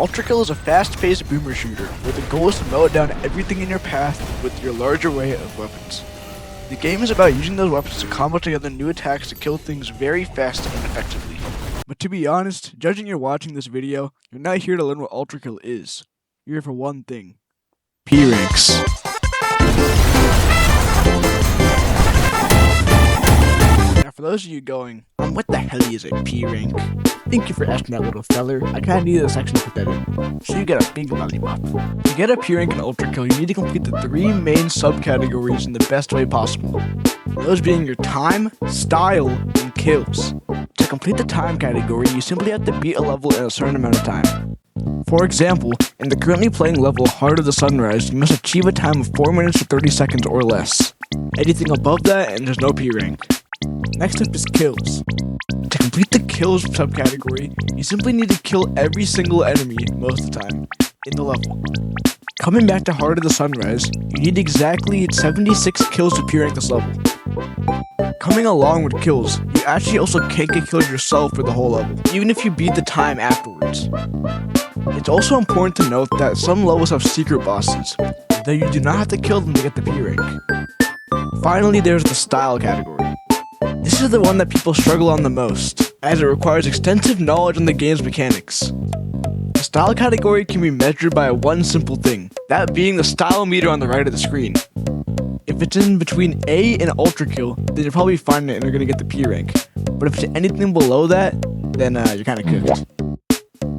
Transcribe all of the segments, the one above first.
Ultrakill is a fast-paced boomer shooter, where the goal is to mow down everything in your path with your large array of weapons. The game is about using those weapons to combo together new attacks to kill things very fast and effectively. But to be honest, judging you're watching this video, you're not here to learn what Ultrakill is. You're here for one thing: P-Ranks. Now for those of you going, what the hell is a P-Rank? Thank you for asking that, little feller. I kinda needed a section to put that in. So you get a big lollipop. To get a P-Rank in Ultrakill, you need to complete the 3 main subcategories in the best way possible. Those being your time, style, and kills. To complete the time category, you simply have to beat a level in a certain amount of time. For example, in the currently playing level Heart of the Sunrise, you must achieve a time of 4 minutes to 30 seconds or less. Anything above that, and there's no P-Rank. Next up is kills. To complete the kills subcategory, you simply need to kill every single enemy most of the time in the level. Coming back to Heart of the Sunrise, you need exactly 76 kills to P-Rank this level. Coming along with kills, you actually also can't get killed yourself for the whole level, even if you beat the time afterwards. It's also important to note that some levels have secret bosses, though you do not have to kill them to get the P-Rank. Finally, there's the style category. This is the one that people struggle on the most, as it requires extensive knowledge on the game's mechanics. The style category can be measured by one simple thing, that being the style meter on the right of the screen. If it's in between A and Ultrakill, then you'll probably find it and you're gonna get the P-Rank. But if it's anything below that, then you're kinda cooked.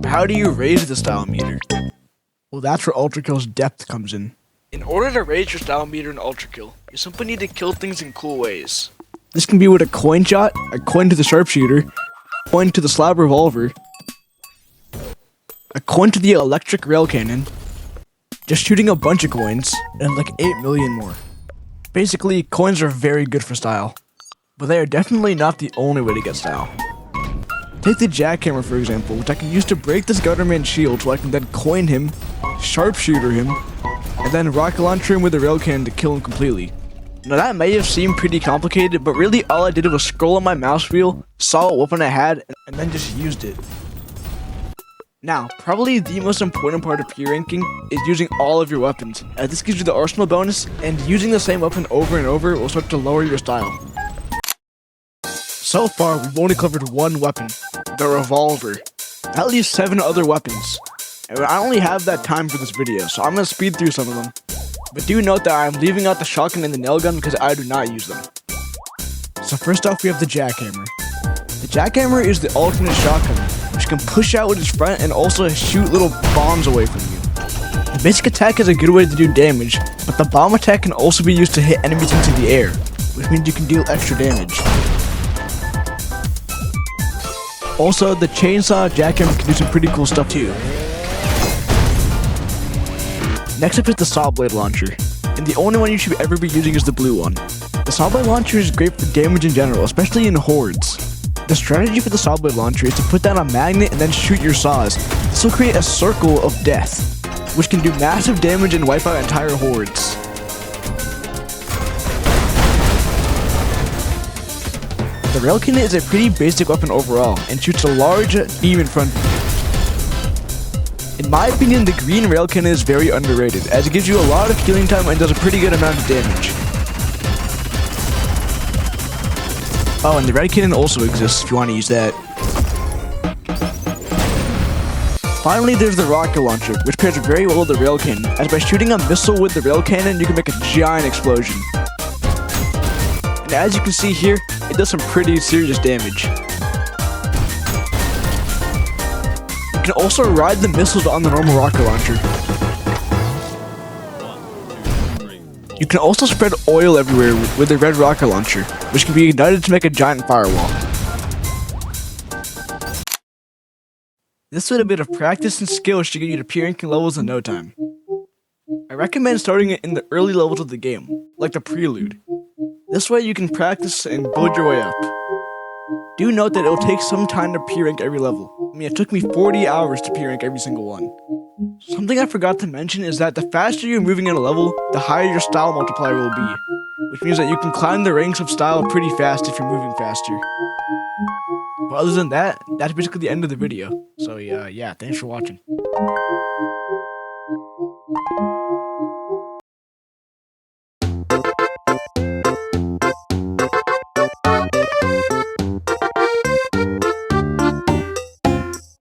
How do you raise the style meter? Well, that's where Ultrakill's depth comes in. In order to raise your style meter in Ultrakill, you simply need to kill things in cool ways. This can be with a coin shot, a coin to the sharpshooter, a coin to the slab revolver, a coin to the electric rail cannon, just shooting a bunch of coins, and like 8 million more. Basically, coins are very good for style, but they are definitely not the only way to get style. Take the jackhammer for example, which I can use to break this Gutterman's shield so I can then coin him, sharpshooter him, and then rocket launcher him with the rail cannon to kill him completely. Now that may have seemed pretty complicated, but really all I did was scroll on my mouse wheel, saw what weapon I had, and then just used it. Now, probably the most important part of P-Ranking is using all of your weapons, as this gives you the arsenal bonus, and using the same weapon over and over will start to lower your style. So far, we've only covered one weapon, the revolver. That leaves 7 other weapons, and I only have that time for this video, so I'm going to speed through some of them. But do note that I'm leaving out the shotgun and the nail gun because I do not use them. So first off we have the jackhammer. The jackhammer is the alternate shotgun, which can push out with its front and also shoot little bombs away from you. The basic attack is a good way to do damage, but the bomb attack can also be used to hit enemies into the air, which means you can deal extra damage. Also, the chainsaw jackhammer can do some pretty cool stuff too. Next up is the saw blade launcher, and the only one you should ever be using is the blue one. The saw blade launcher is great for damage in general, especially in hordes. The strategy for the saw blade launcher is to put down a magnet and then shoot your saws. This will create a circle of death, which can do massive damage and wipe out entire hordes. The rail cannon is a pretty basic weapon overall, and shoots a large beam in front. In my opinion, the green rail cannon is very underrated, as it gives you a lot of healing time and does a pretty good amount of damage. Oh, and the red cannon also exists if you want to use that. Finally, there's the rocket launcher, which pairs very well with the rail cannon, as by shooting a missile with the rail cannon, you can make a giant explosion. And as you can see here, it does some pretty serious damage. You can also ride the missiles on the normal rocket launcher. You can also spread oil everywhere with the red rocket launcher, which can be ignited to make a giant firewall. This with a bit of practice and skill should get you to P-Ranking levels in no time. I recommend starting it in the early levels of the game, like the prelude. This way you can practice and build your way up. Do note that it will take some time to P-Rank every level. I mean, it took me 40 hours to P-Rank every single one. Something I forgot to mention is that the faster you're moving in a level, the higher your style multiplier will be, which means that you can climb the ranks of style pretty fast if you're moving faster. But other than that, that's basically the end of the video. So yeah, thanks for watching.